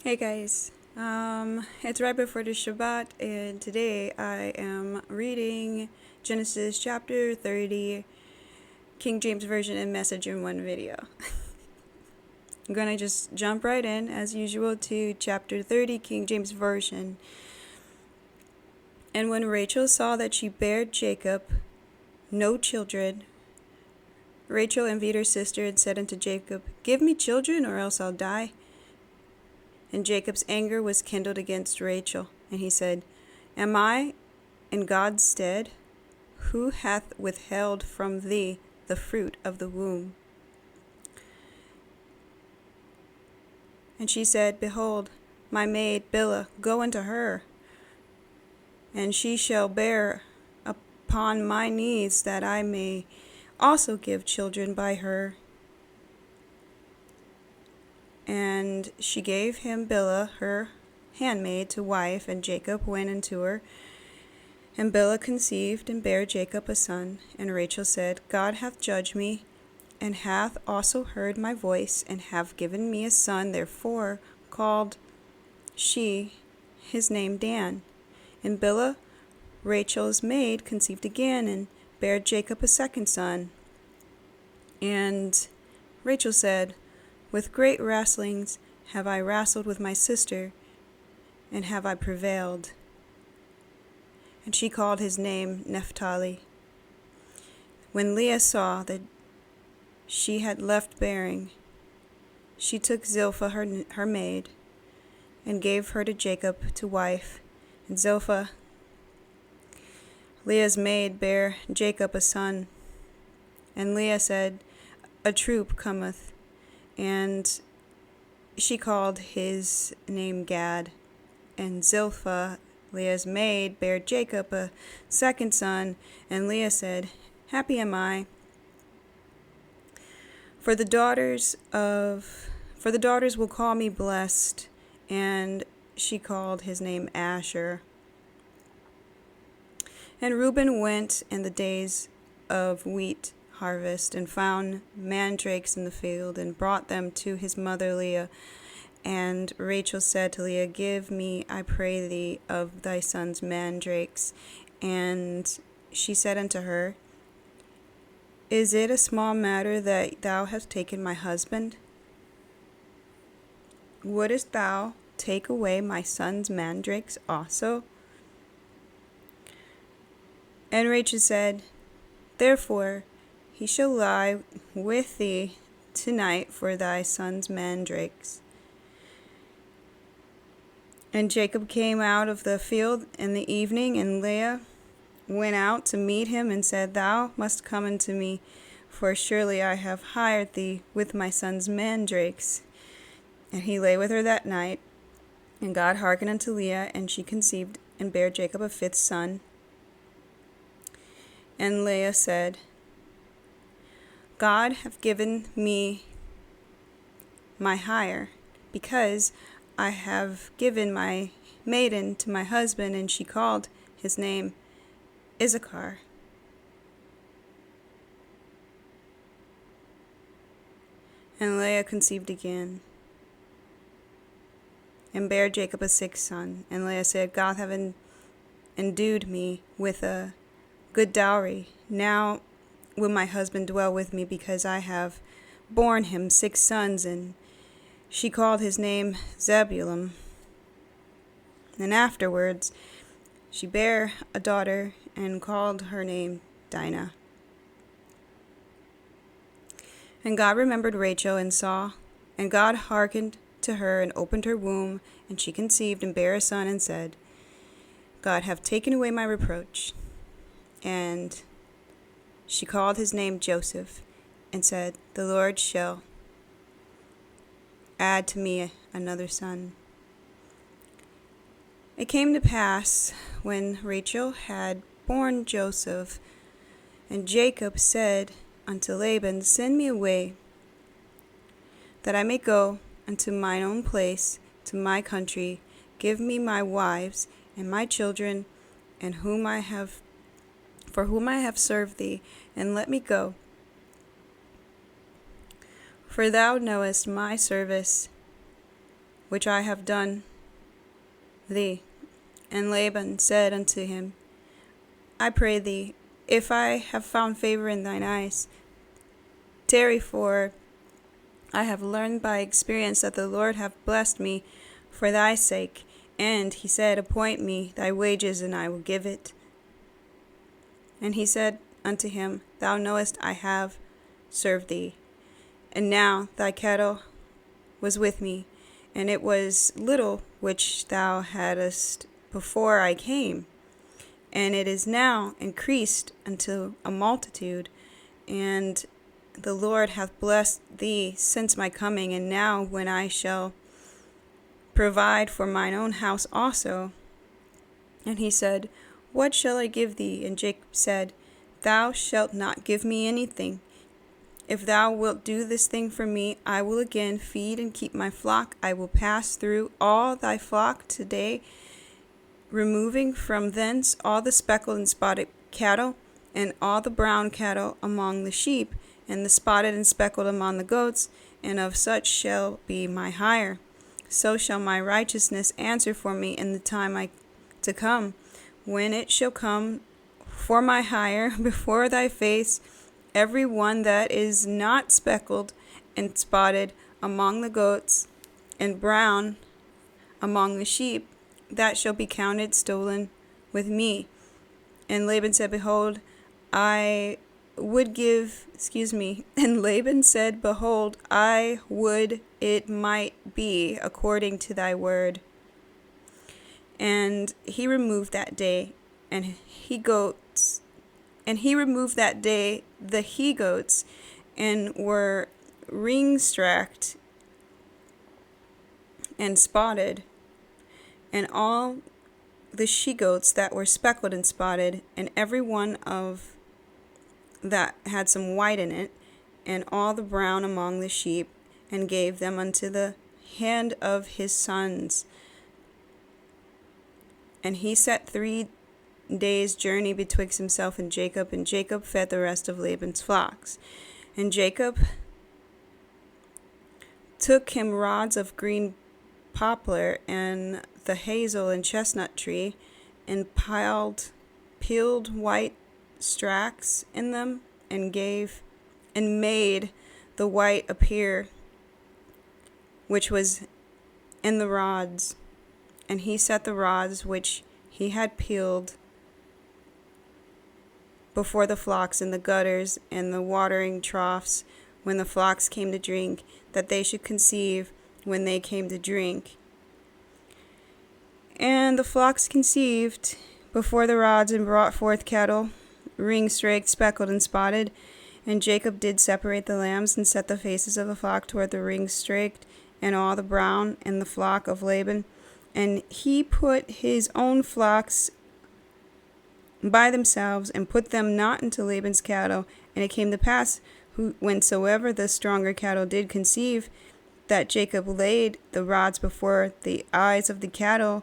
Hey guys, it's right before the Shabbat, and today I am reading Genesis chapter 30, King James Version and Message in one video. I'm gonna just jump right in, as usual, to chapter 30, King James Version. And when Rachel saw that she bare Jacob no children, Rachel envied her sister and said unto Jacob, Give me children, or else I'll die. And Jacob's anger was kindled against Rachel, and he said, Am I in God's stead? Who hath withheld from thee the fruit of the womb? And she said, Behold, my maid Bilhah, go unto her, and she shall bear upon my knees, that I may also give children by her. And she gave him Bilhah, her handmaid, to wife, and Jacob went unto her. And Bilhah conceived, and bare Jacob a son. And Rachel said, God hath judged me, and hath also heard my voice, and hath given me a son. Therefore called she his name Dan. And Bilhah, Rachel's maid, conceived again, and bare Jacob a second son. And Rachel said, With great wrestlings have I wrestled with my sister, and have I prevailed. And she called his name Naphtali. When Leah saw that she had left bearing, she took Zilpah her maid, and gave her to Jacob to wife. And Zilpah, Leah's maid, bare Jacob a son. And Leah said, A troop cometh. And she called his name Gad. And Zilpah, Leah's maid, bare Jacob a second son. And Leah said, Happy am I, for the daughters will call me blessed. And she called his name Asher. And Reuben went in the days of wheat harvest, and found mandrakes in the field, and brought them to his mother Leah. And Rachel said to Leah, Give me, I pray thee, of thy son's mandrakes. And she said unto her, Is it a small matter that thou hast taken my husband? Wouldest thou take away my son's mandrakes also? And Rachel said, Therefore he shall lie with thee tonight for thy son's mandrakes. And Jacob came out of the field in the evening, and Leah went out to meet him, and said, Thou must come unto me, for surely I have hired thee with my son's mandrakes. And he lay with her that night. And God hearkened unto Leah, and she conceived, and bare Jacob a fifth son. And Leah said, God hath given me my hire, because I have given my maiden to my husband. And she called his name Issachar. And Leah conceived again, and bare Jacob a sixth son. And Leah said, God hath endued me with a good dowry. Now will my husband dwell with me, because I have borne him 6 sons. And she called his name Zebulun. And afterwards she bare a daughter, and called her name Dinah. And God remembered Rachel, and saw, and God hearkened to her, and opened her womb, and she conceived, and bare a son, and said, God hath taken away my reproach. And she called his name Joseph, and said, The Lord shall add to me another son. It came to pass, when Rachel had borne Joseph, and Jacob said unto Laban, Send me away, that I may go unto mine own place, to my country. Give me my wives and my children, and for whom I have served thee, and let me go. For thou knowest my service which I have done thee. And Laban said unto him, I pray thee, if I have found favor in thine eyes, tarry, for I have learned by experience that the Lord hath blessed me for thy sake. And he said, appoint me thy wages, and I will give it. And he said unto him, Thou knowest I have served thee, and now thy cattle was with me, and it was little which thou hadst before I came, and it is now increased unto a multitude, and the Lord hath blessed thee since my coming, and now when I shall provide for mine own house also. And he said, What shall I give thee? And Jacob said, Thou shalt not give me anything. If thou wilt do this thing for me, I will again feed and keep my flock. I will pass through all thy flock today, removing from thence all the speckled and spotted cattle, and all the brown cattle among the sheep, and the spotted and speckled among the goats, and of such shall be my hire. So shall my righteousness answer for me in the time to come, when it shall come for my hire before thy face, every one that is not speckled and spotted among the goats, and brown among the sheep, that shall be counted stolen with me. And Laban said, Behold, I would give, and Laban said, Behold, I would it might be according to thy word. And he removed that day the he goats, and were ring-stracked and spotted, and all the she goats that were speckled and spotted, and every one of that had some white in it, and all the brown among the sheep, and gave them unto the hand of his sons. And he set 3 days' journey betwixt himself and Jacob fed the rest of Laban's flocks. And Jacob took him rods of green poplar and the hazel and chestnut tree, and peeled white stracks in them, and made the white appear which was in the rods. And he set the rods which he had peeled before the flocks in the gutters and the watering troughs, when the flocks came to drink, that they should conceive when they came to drink. And the flocks conceived before the rods, and brought forth cattle, ring-straked, speckled, and spotted. And Jacob did separate the lambs, and set the faces of the flock toward the ring-straked, and all the brown in the flock of Laban. And he put his own flocks by themselves, and put them not into Laban's cattle. And it came to pass, whensoever the stronger cattle did conceive, that Jacob laid the rods before the eyes of the cattle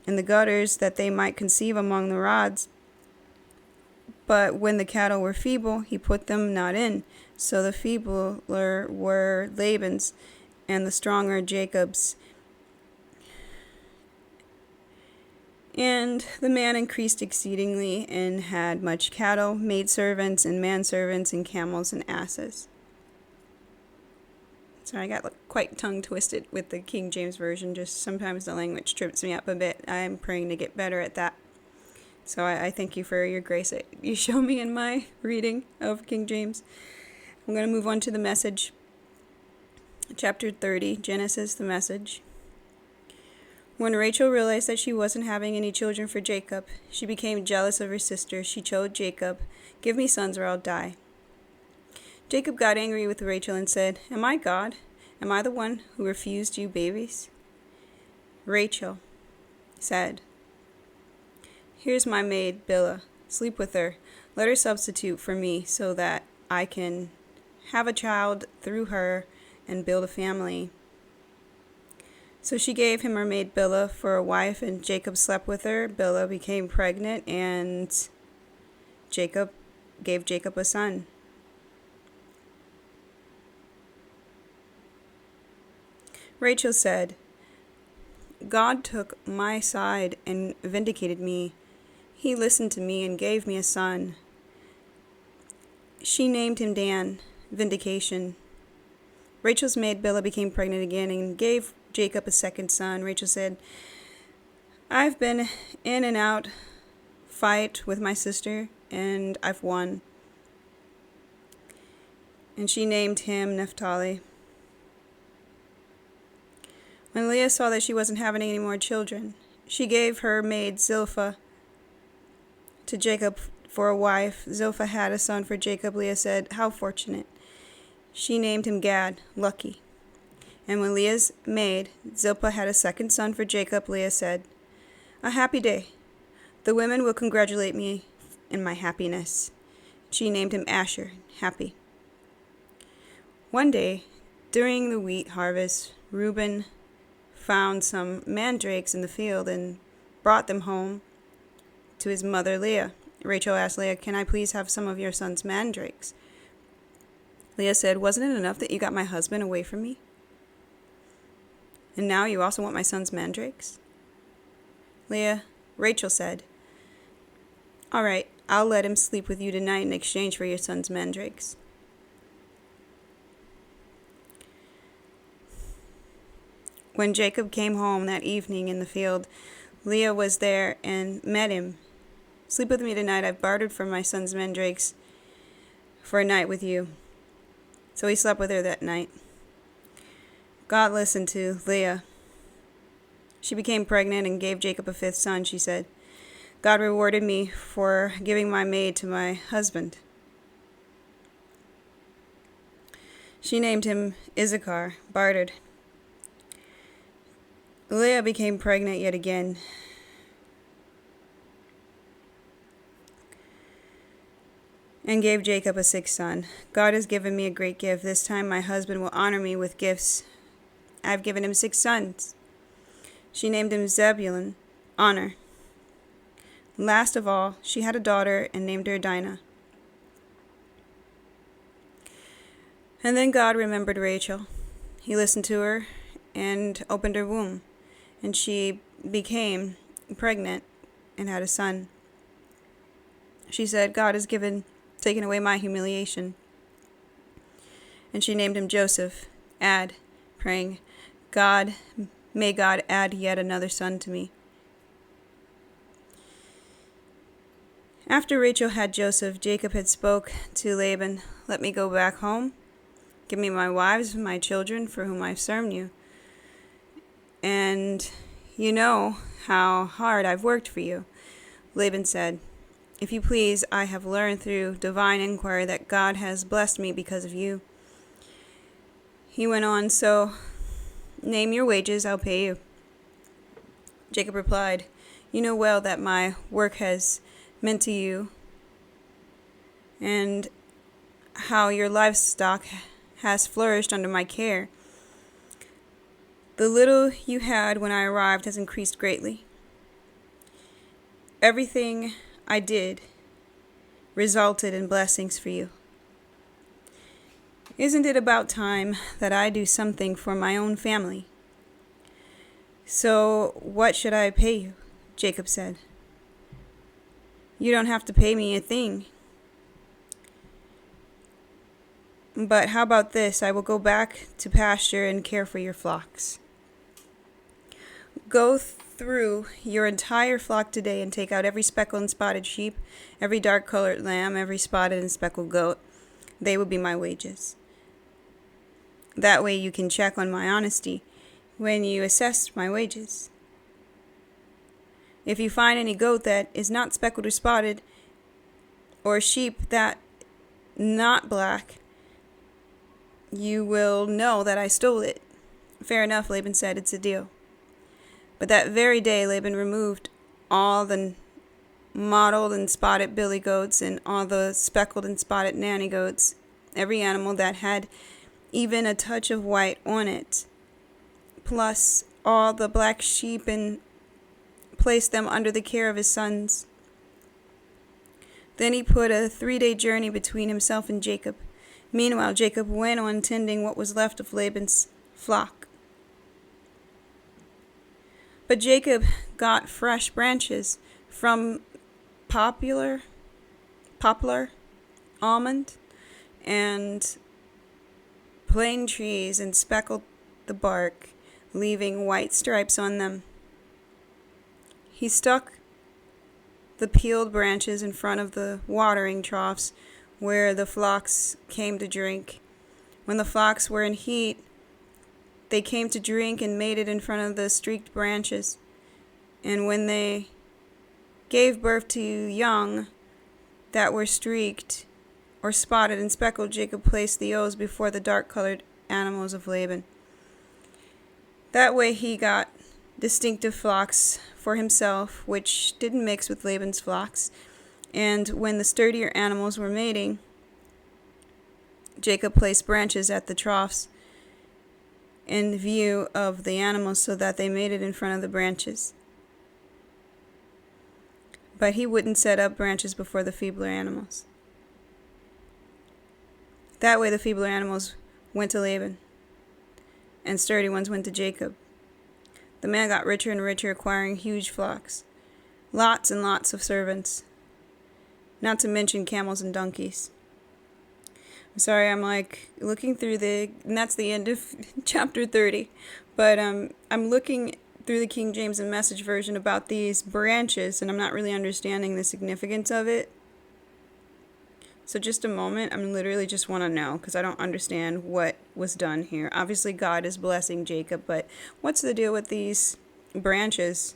in the gutters, that they might conceive among the rods. But when the cattle were feeble, he put them not in. So the feebler were Laban's, and the stronger Jacob's. And the man increased exceedingly, and had much cattle, maidservants, and manservants, and camels, and asses. So I got quite tongue-twisted with the King James Version. Just sometimes the language trips me up a bit. I'm praying to get better at that. So I thank you for your grace that you show me in my reading of King James. I'm going to move on to the Message. Chapter 30, Genesis, the Message. When Rachel realized that she wasn't having any children for Jacob, she became jealous of her sister. She told Jacob, "Give me sons or I'll die." Jacob got angry with Rachel and said, "Am I God? Am I the one who refused you babies?" Rachel said, "Here's my maid, Bilhah. Sleep with her. Let her substitute for me so that I can have a child through her and build a family." So she gave him her maid Bilhah for a wife, and Jacob slept with her. Bilhah became pregnant, and Jacob gave Jacob a son. Rachel said, God took my side and vindicated me. He listened to me and gave me a son. She named him Dan, vindication. Rachel's maid Bilhah became pregnant again and gave Jacob a second son. Rachel said, I've been in and out fight with my sister, and I've won. And she named him Naphtali. When Leah saw that she wasn't having any more children, she gave her maid Zilpah to Jacob for a wife. Zilpah had a son for Jacob. Leah said, how fortunate. She named him Gad, lucky. And when Leah's maid Zilpah had a second son for Jacob, Leah said, a happy day. The women will congratulate me in my happiness. She named him Asher, happy. One day, during the wheat harvest, Reuben found some mandrakes in the field and brought them home to his mother Leah. Rachel asked Leah, can I please have some of your son's mandrakes? Leah said, wasn't it enough that you got my husband away from me? And now you also want my son's mandrakes? Rachel said, all right, I'll let him sleep with you tonight in exchange for your son's mandrakes. When Jacob came home that evening in the field, Leah was there and met him. Sleep with me tonight. I've bartered for my son's mandrakes for a night with you. So he slept with her that night. God listened to Leah. She became pregnant and gave Jacob a fifth son. She said, God rewarded me for giving my maid to my husband. She named him Issachar, bartered. Leah became pregnant yet again. And gave Jacob a sixth son. God has given me a great gift. This time my husband will honor me with gifts. I've given him 6 sons. She named him Zebulun, honor. Last of all, she had a daughter and named her Dinah. And then God remembered Rachel. He listened to her and opened her womb. And she became pregnant and had a son. She said, God has taken away my humiliation. And she named him Joseph, praying, may God add yet another son to me. After Rachel had Joseph, Jacob had spoke to Laban, let me go back home. Give me my wives and my children for whom I've served you. And you know how hard I've worked for you. Laban said, if you please, I have learned through divine inquiry that God has blessed me because of you. He went on, so name your wages, I'll pay you. Jacob replied, you know well that my work has meant to you and how your livestock has flourished under my care. The little you had when I arrived has increased greatly. Everything I did resulted in blessings for you. Isn't it about time that I do something for my own family? So what should I pay you? Jacob said. You don't have to pay me a thing. But how about this? I will go back to pasture and care for your flocks. Go through your entire flock today and take out every speckled and spotted sheep, every dark-colored lamb, every spotted and speckled goat. They will be my wages. That way you can check on my honesty when you assess my wages. If you find any goat that is not speckled or spotted, or sheep that not black, you will know that I stole it. Fair enough, Laban said, it's a deal. But that very day Laban removed all the mottled and spotted billy goats and all the speckled and spotted nanny goats, every animal that had even a touch of white on it, plus all the black sheep, and placed them under the care of his sons. Then he put a 3-day journey between himself and Jacob. Meanwhile, Jacob went on tending what was left of Laban's flock. But Jacob got fresh branches from poplar, almond, and plane trees and speckled the bark, leaving white stripes on them. He stuck the peeled branches in front of the watering troughs where the flocks came to drink. When the flocks were in heat, they came to drink and mated in front of the streaked branches. And when they gave birth to young that were streaked or spotted and speckled, Jacob placed the ewes before the dark-colored animals of Laban. That way he got distinctive flocks for himself, which didn't mix with Laban's flocks. And when the sturdier animals were mating, Jacob placed branches at the troughs in view of the animals so that they mated in front of the branches. But he wouldn't set up branches before the feebler animals. That way the feebler animals went to Laban, and sturdy ones went to Jacob. The man got richer and richer, acquiring huge flocks, lots and lots of servants, not to mention camels and donkeys. I'm sorry, I'm looking through and that's the end of chapter 30, but I'm looking through the King James and Message version about these branches, and I'm not really understanding the significance of it. So just a moment, I'm literally just want to know, because I don't understand what was done here. Obviously God is blessing Jacob, but what's the deal with these branches?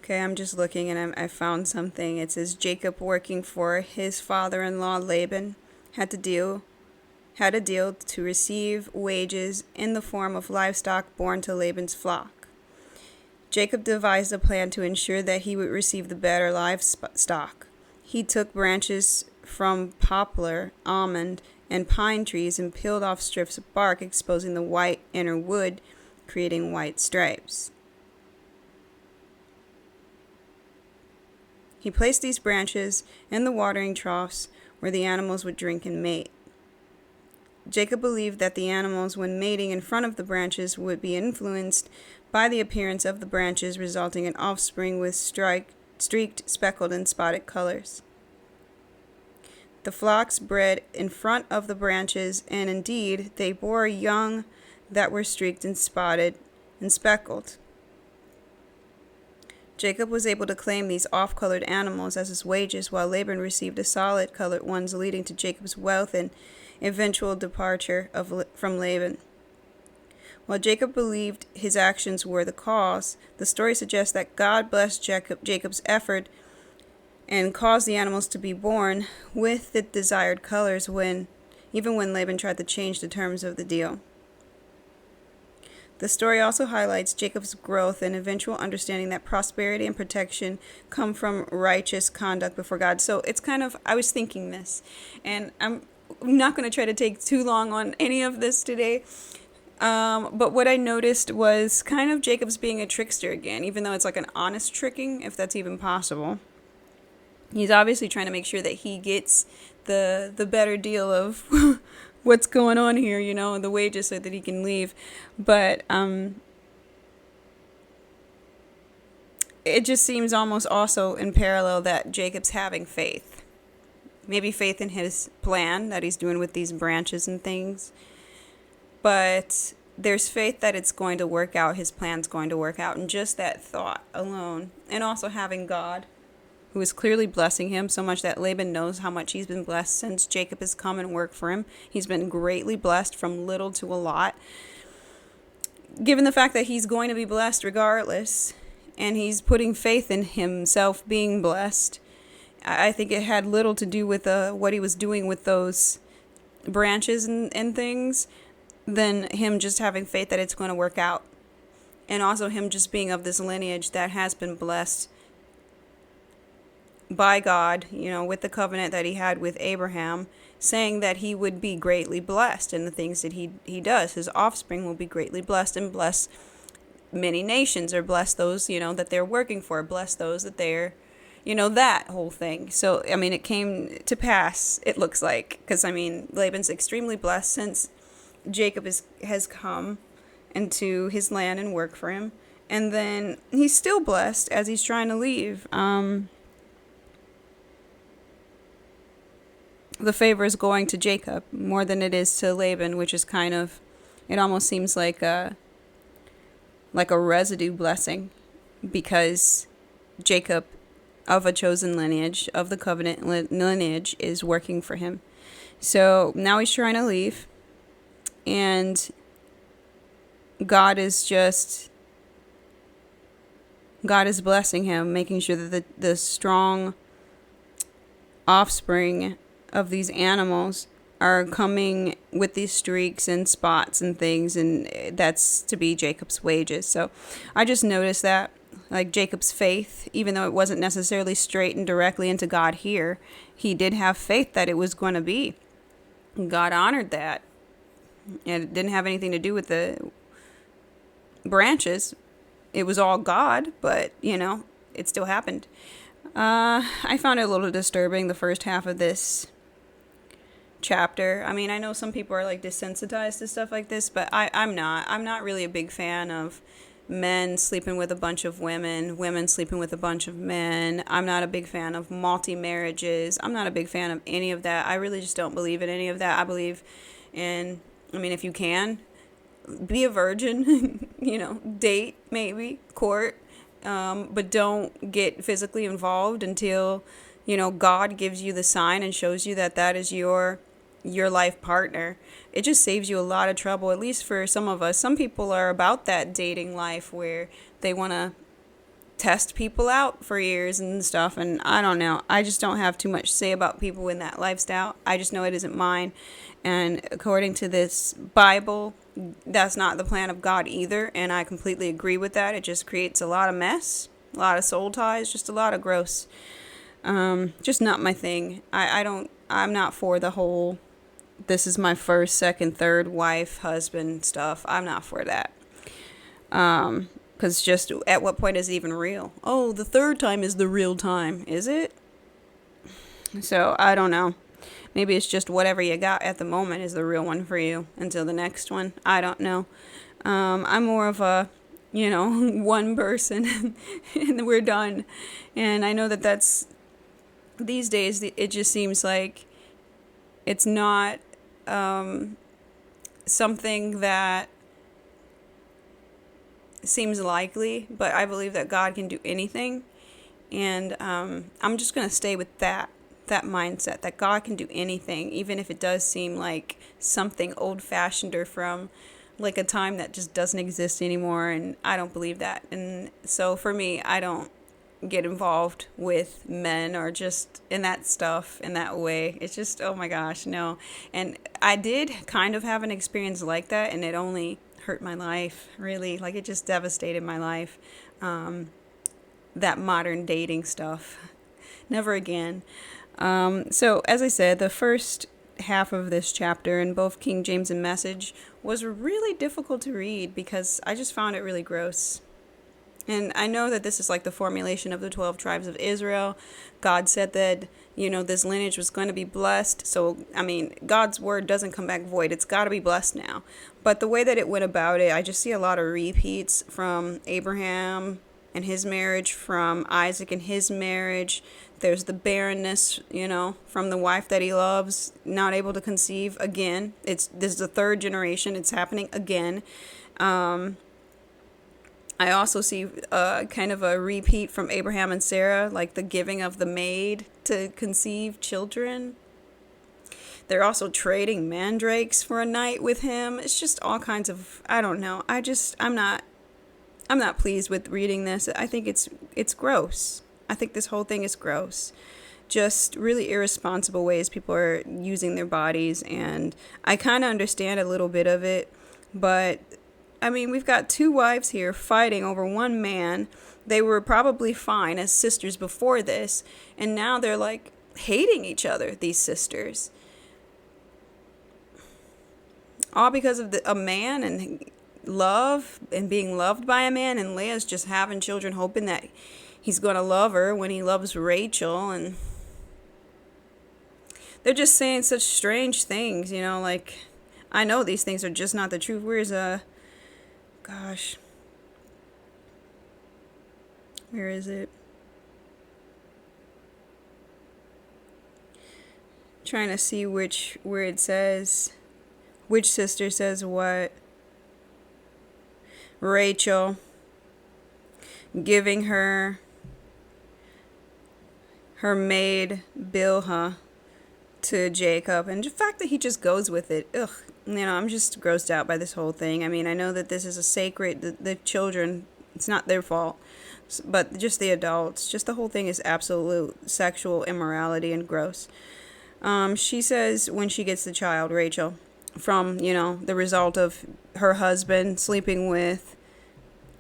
Okay, I'm just looking and I found something. It says Jacob, working for his father-in-law Laban, had a deal to receive wages in the form of livestock born to Laban's flock. Jacob devised a plan to ensure that he would receive the better livestock. He took branches from poplar, almond, and pine trees and peeled off strips of bark, exposing the white inner wood, creating white stripes. He placed these branches in the watering troughs where the animals would drink and mate. Jacob believed that the animals, when mating in front of the branches, would be influenced by the appearance of the branches, resulting in offspring with streaked, speckled, and spotted colors. The flocks bred in front of the branches, and indeed they bore young that were streaked and spotted and speckled. Jacob was able to claim these off-colored animals as his wages, while Laban received the solid-colored ones, leading to Jacob's wealth and eventual departure from Laban. While Jacob believed his actions were the cause, the story suggests that God blessed Jacob's effort and caused the animals to be born with the desired colors even when Laban tried to change the terms of the deal. The story also highlights Jacob's growth and eventual understanding that prosperity and protection come from righteous conduct before God. So it's I was thinking this, and I'm not going to try to take too long on any of this today. But what I noticed was kind of Jacob's being a trickster again, even though it's like an honest tricking, if that's even possible. He's obviously trying to make sure that he gets the better deal of what's going on here, the wages, so that he can leave. But it just seems almost also in parallel that Jacob's having faith. Maybe faith in his plan that he's doing with these branches and things. But there's faith that it's going to work out, his plan's going to work out. And just that thought alone. And also having God, who is clearly blessing him so much that Laban knows how much he's been blessed since Jacob has come and worked for him. He's been greatly blessed from little to a lot. Given the fact that he's going to be blessed regardless, and he's putting faith in himself being blessed, I think it had little to do with what he was doing with those branches and things than him just having faith that it's going to work out. And also him just being of this lineage that has been blessed by God, with the covenant that he had with Abraham, saying that he would be greatly blessed in the things that he does. His offspring will be greatly blessed and bless many nations, or bless those, that they're working for, bless those that they're, that whole thing. So, I mean, it came to pass, it looks like, because, I mean, Laban's extremely blessed since Jacob has come into his land and worked for him. And then he's still blessed as he's trying to leave. The favor is going to Jacob more than it is to Laban, which is kind of, it almost seems like a residue blessing, because Jacob, of a chosen lineage, of the covenant lineage, is working for him. So now he's trying to leave, and God is blessing him, making sure that the strong offspring of these animals are coming with these streaks and spots and things, and that's to be Jacob's wages. So I just noticed that, like, Jacob's faith, even though it wasn't necessarily straight and directly into God here, he did have faith that it was going to be. God honored that. And it didn't have anything to do with the branches. It was all God, but, it still happened. I found it a little disturbing, the first half of this chapter. I mean, I know some people are like desensitized to stuff like this, but I'm not. I'm not really a big fan of men sleeping with a bunch of women sleeping with a bunch of men. I'm not a big fan of multi-marriages. I'm not a big fan of any of that. I really just don't believe in any of that. I believe in, if you can, be a virgin, date, maybe, court, but don't get physically involved until, God gives you the sign and shows you that is your life partner. It just saves you a lot of trouble, at least for some of us. Some people are about that dating life where they want to test people out for years and stuff, and I don't know. I just don't have too much to say about people in that lifestyle. I just know it isn't mine, and according to this Bible, that's not the plan of God either, and I completely agree with that. It just creates a lot of mess, a lot of soul ties, just a lot of gross. Just not my thing. I'm not for the whole, this is my first, second, third wife, husband stuff. I'm not for that. Because just at what point is it even real? Oh, the third time is the real time. Is it? So I don't know. Maybe it's just whatever you got at the moment is the real one for you until the next one. I don't know. I'm more of a, one person and we're done. And I know that's, these days, it just seems like it's not something that seems likely, but I believe that God can do anything. And I'm just going to stay with that mindset, that God can do anything, even if it does seem like something old-fashioned or from like a time that just doesn't exist anymore. And I don't believe that. And so for me, I don't get involved with men or just in that stuff in that way. It's just, oh my gosh, no. And I did kind of have an experience like that, and it only hurt my life, really. Like, it just devastated my life. That modern dating stuff. Never again. So, as I said, the first half of this chapter in both King James and Message was really difficult to read because I just found it really gross. And I know that this is like the formulation of the 12 tribes of Israel. God said that, this lineage was going to be blessed. So, God's word doesn't come back void. It's got to be blessed now. But the way that it went about it, I just see a lot of repeats from Abraham and his marriage, from Isaac and his marriage. There's the barrenness, from the wife that he loves, not able to conceive again. This is the third generation. It's happening again. I also see kind of a repeat from Abraham and Sarah, like the giving of the maid to conceive children. They're also trading mandrakes for a night with him. It's just all kinds of, I don't know. I'm not pleased with reading this. I think it's gross. I think this whole thing is gross. Just really irresponsible ways people are using their bodies, and I kind of understand a little bit of it, but we've got two wives here fighting over one man. They were probably fine as sisters before this, and now they're like hating each other, these sisters. All because of a man, and love and being loved by a man, and Leah's just having children hoping that he's going to love her when he loves Rachel. And they're just saying such strange things, like, I know these things are just not the truth. Where's gosh, where is it? Trying to see where it says which sister says what. Rachel giving her maid Bilhah to Jacob, and the fact that he just goes with it. Ugh, I'm just grossed out by this whole thing. I mean, I know that this is a sacred, the children, it's not their fault, but just the adults, just the whole thing is absolute sexual immorality and gross. She says when she gets the child, Rachel, from, the result of her husband sleeping with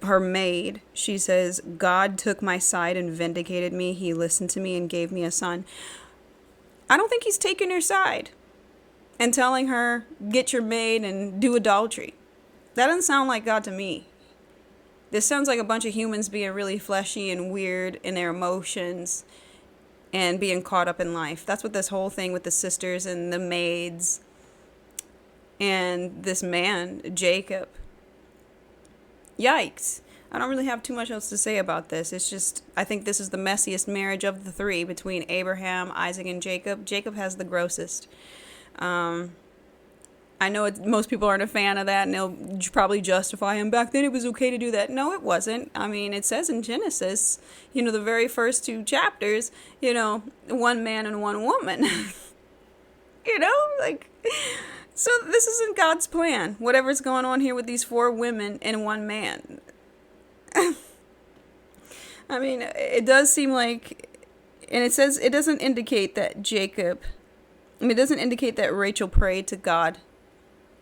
her maid, she says, God took my side and vindicated me. He listened to me and gave me a son. I don't think he's taking her side and telling her, get your maid and do adultery. That doesn't sound like God to me. This sounds like a bunch of humans being really fleshy and weird in their emotions and being caught up in life. That's what this whole thing with the sisters and the maids and this man, Jacob. Yikes. I don't really have too much else to say about this. It's just, I think this is the messiest marriage of the three between Abraham, Isaac, and Jacob. Jacob has the grossest. I know most people aren't a fan of that, and they'll probably justify him. Back then it was okay to do that. No, it wasn't. I mean, it says in Genesis, the very first 2 chapters, one man and one woman. So this isn't God's plan. Whatever's going on here with these 4 women and 1 man. I mean, it does seem like, and it says, it doesn't indicate that it doesn't indicate that Rachel prayed to God.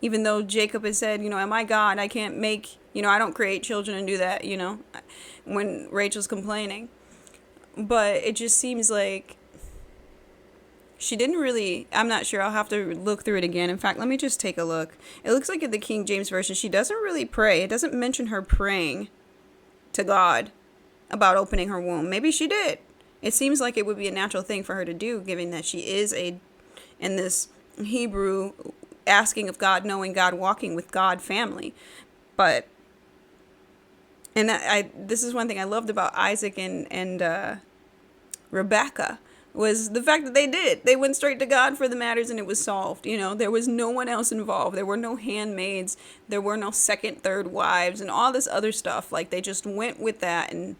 Even though Jacob has said, am I God? I can't make, I don't create children and do that, when Rachel's complaining. But it just seems like she didn't really, I'm not sure. I'll have to look through it again. In fact, let me just take a look. It looks like in the King James Version, she doesn't really pray. It doesn't mention her praying to God about opening her womb. Maybe she did. It seems like it would be a natural thing for her to do, given that she is in this Hebrew asking of God, knowing God, walking with God family. But, and this is one thing I loved about Isaac and Rebecca, was the fact that they went straight to God for the matters, and it was solved. There was no one else involved. There were no handmaids. There were no second, third wives and all this other stuff. Like, they just went with that, and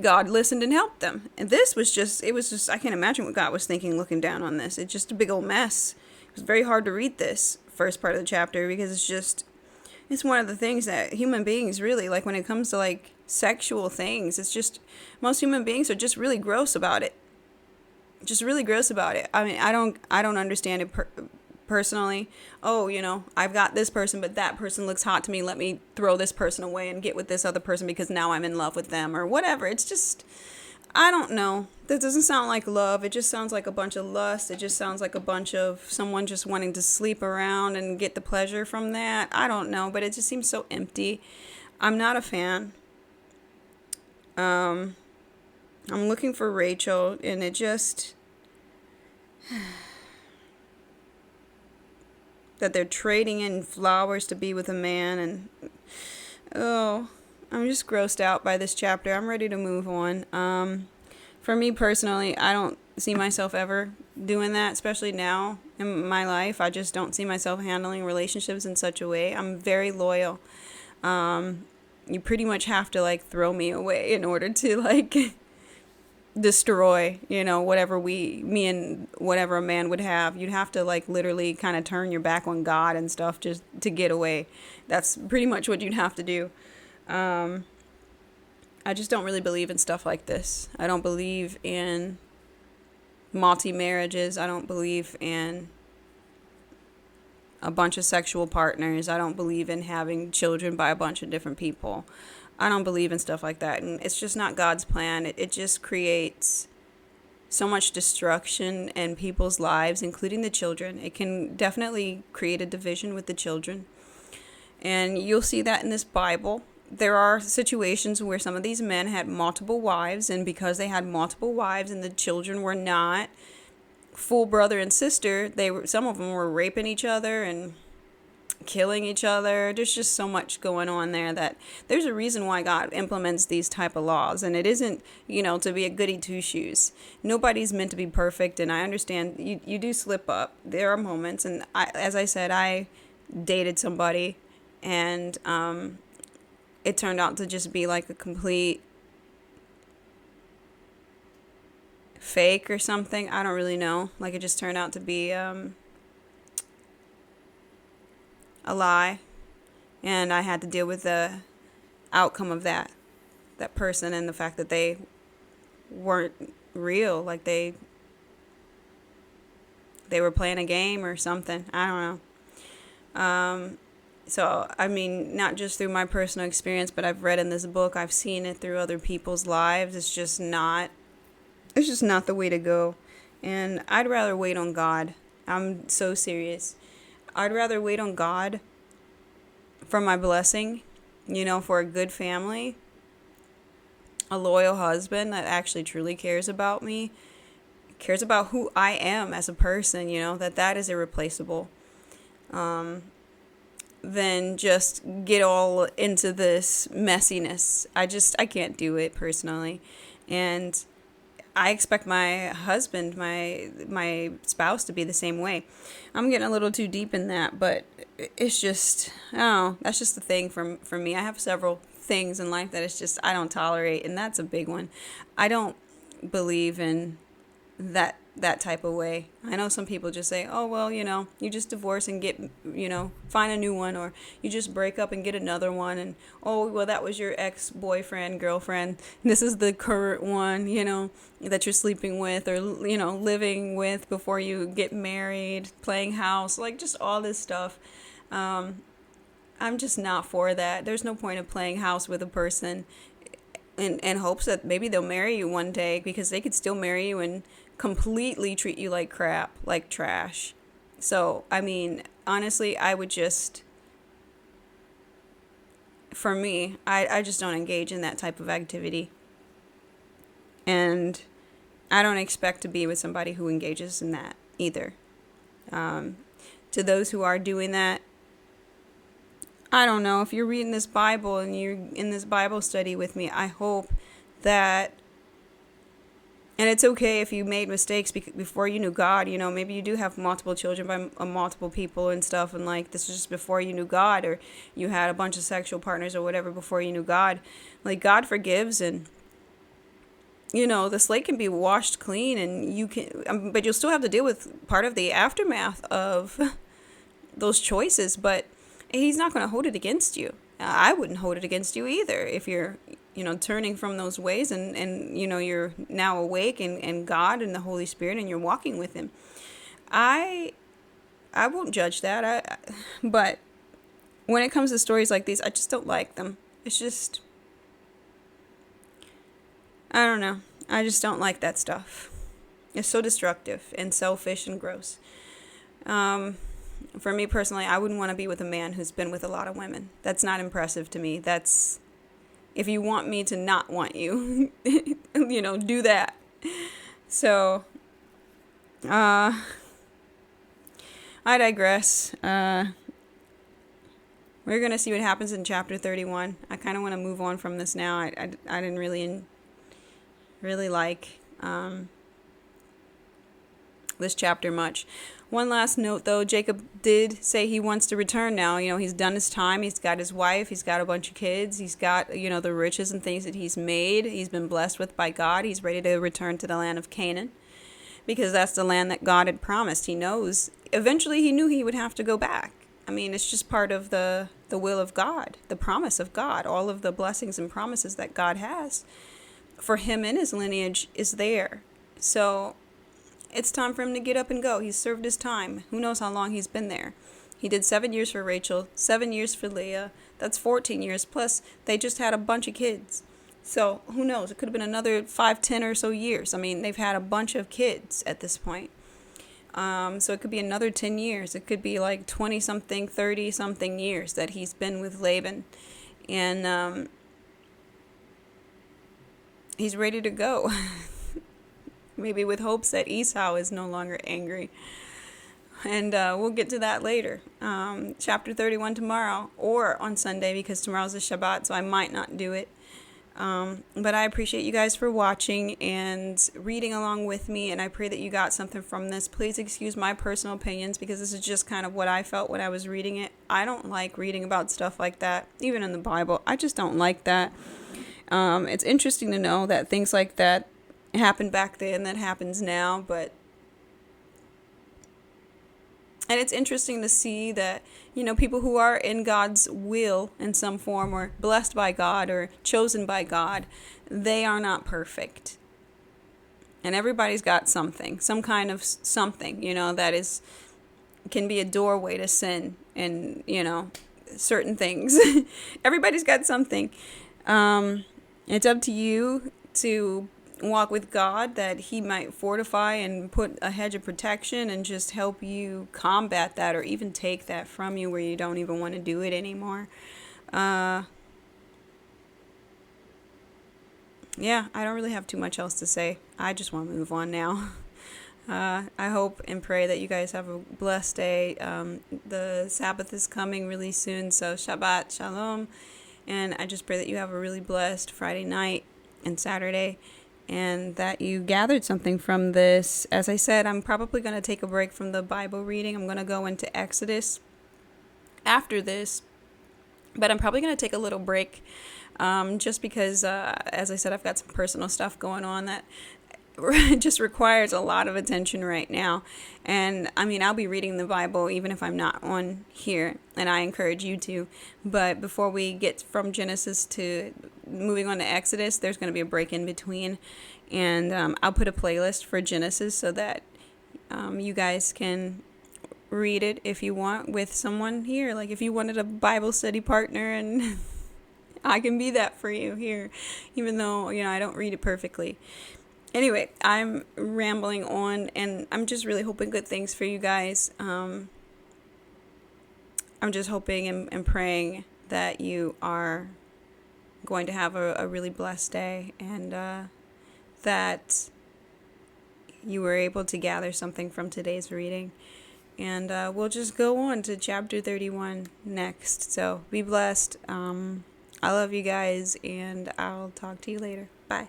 God listened and helped them. And this was just, I can't imagine what God was thinking looking down on this. It's just a big old mess. It was very hard to read this first part of the chapter, because it's one of the things that human beings really, like, when it comes to, like, sexual things, it's just, most human beings are just really gross about it. Just really gross about it. I mean, I don't understand it personally. Oh, I've got this person, but that person looks hot to me. Let me throw this person away and get with this other person because now I'm in love with them, or whatever. It's just, I don't know. That doesn't sound like love. It just sounds like a bunch of lust. It just sounds like a bunch of someone just wanting to sleep around and get the pleasure from that. I don't know, but it just seems so empty. I'm not a fan. I'm looking for Rachel, and it just that they're trading in flowers to be with a man, and I'm just grossed out by this chapter. I'm ready to move on. For me personally, I don't see myself ever doing that, especially now in my life. I just don't see myself handling relationships in such a way. I'm very loyal. You pretty much have to, like, throw me away in order to, like, destroy, whatever me and whatever a man would have. You'd have to, like, literally kind of turn your back on God and stuff just to get away. That's pretty much what you'd have to do. I just don't really believe in stuff like this. I don't believe in multi-marriages. I don't believe in a bunch of sexual partners. I don't believe in having children by a bunch of different people. I don't believe in stuff like that. And it's just not God's plan. It just creates so much destruction in people's lives, including the children. It can definitely create a division with the children. And you'll see that in this Bible. There are situations where some of these men had multiple wives, and because they had multiple wives and the children were not full brother and sister, some of them were raping each other and killing each other. There's just so much going on there that there's a reason why God implements these type of laws, and it isn't, to be a goody two shoes. Nobody's meant to be perfect, and I understand you do slip up. There are moments, and as I said, I dated somebody, and it turned out to just be like a complete fake or something. I don't really know. Like, it just turned out to be a lie, and I had to deal with the outcome of that person and the fact that they weren't real. Like, they were playing a game or something. I don't know. So, I mean, not just through my personal experience, but I've read in this book, I've seen it through other people's lives. It's just not the way to go. And I'd rather wait on God. I'm so serious. I'd rather wait on God for my blessing, for a good family, a loyal husband that actually truly cares about me, cares about who I am as a person, that is irreplaceable. Than just get all into this messiness. I can't do it personally. And I expect my husband, my spouse, to be the same way. I'm getting a little too deep in that, but it's just, that's just the thing for me. I have several things in life that it's just, I don't tolerate, and that's a big one. I don't believe in that type of way. I know some people just say, oh, well, you just divorce and get, find a new one, or you just break up and get another one, and, oh, well, that was your ex-boyfriend, girlfriend, this is the current one, that you're sleeping with, or, living with before you get married, playing house, like, just all this stuff. I'm just not for that. There's no point of playing house with a person in hopes that maybe they'll marry you one day, because they could still marry you and completely treat you like crap, like trash. So, I mean, honestly, I would just, for me, I just don't engage in that type of activity. And I don't expect to be with somebody who engages in that either. To those who are doing that, I don't know, if you're reading this Bible and you're in this Bible study with me, I hope that, and it's okay if you made mistakes before you knew God, maybe you do have multiple children by multiple people and stuff, and like, this is just before you knew God, or you had a bunch of sexual partners or whatever before you knew God. Like, God forgives, and, the slate can be washed clean, and you can, but you'll still have to deal with part of the aftermath of those choices, but He's not going to hold it against you. I wouldn't hold it against you either if you're, turning from those ways and you're now awake and God and the Holy Spirit and you're walking with Him. I won't judge that. But when it comes to stories like these, I just don't like them. It's just, I don't know. I just don't like that stuff. It's so destructive and selfish and gross. For me personally, I wouldn't want to be with a man who's been with a lot of women. That's not impressive to me. That's, if you want me to not want you, do that. So, I digress. We're going to see what happens in chapter 31. I kind of want to move on from this now. I didn't really like this chapter much. One last note, though. Jacob did say he wants to return now. He's done his time. He's got his wife. He's got a bunch of kids. He's got, the riches and things that he's made. He's been blessed with by God. He's ready to return to the land of Canaan, because that's the land that God had promised. He knows. Eventually, he knew he would have to go back. I mean, it's just part of the will of God, the promise of God. All of the blessings and promises that God has for him and his lineage is there. So it's time for him to get up and go. He's served his time. Who knows how long he's been there. He did 7 years for Rachel, 7 years for Leah. That's 14 years. Plus, they just had a bunch of kids. So who knows? It could have been another 5, 10 or so years. I mean, they've had a bunch of kids at this point. So it could be another 10 years. It could be like 20 something, 30 something years that he's been with Laban. And he's ready to go. Maybe with hopes that Esau is no longer angry. And we'll get to that later. Chapter 31 tomorrow or on Sunday, because tomorrow's a Shabbat, so I might not do it. But I appreciate you guys for watching and reading along with me, and I pray that you got something from this. Please excuse my personal opinions, because this is just kind of what I felt when I was reading it. I don't like reading about stuff like that, even in the Bible. I just don't like that. It's interesting to know that things like that happened back then, that happens now, and it's interesting to see that, people who are in God's will in some form, or blessed by God, or chosen by God, they are not perfect. And everybody's got something, some kind of something, that can be a doorway to sin and, certain things. Everybody's got something. It's up to you to walk with God, that he might fortify and put a hedge of protection and just help you combat that, or even take that from you where you don't even want to do it anymore. Yeah, I don't really have too much else to say. I just want to move on now. I hope and pray that you guys have a blessed day. The Sabbath is coming really soon, so Shabbat Shalom. And I just pray that you have a really blessed Friday night and Saturday, and that you gathered something from this. As I said, I'm probably going to take a break from the Bible reading. I'm going to go into Exodus after this, but I'm probably going to take a little break, just because, as I said, I've got some personal stuff going on that just requires a lot of attention right now. And I mean, I'll be reading the Bible even if I'm not on here, and I encourage you to. But before we get from Genesis to moving on to Exodus, there's going to be a break in between. And I'll put a playlist for Genesis so that you guys can read it if you want with someone here. Like if you wanted a Bible study partner, and I can be that for you here, even though, I don't read it perfectly. Anyway, I'm rambling on, and I'm just really hoping good things for you guys. I'm just hoping and praying that you are going to have a really blessed day, and that you were able to gather something from today's reading. And we'll just go on to chapter 31 next. So be blessed. I love you guys, and I'll talk to you later. Bye.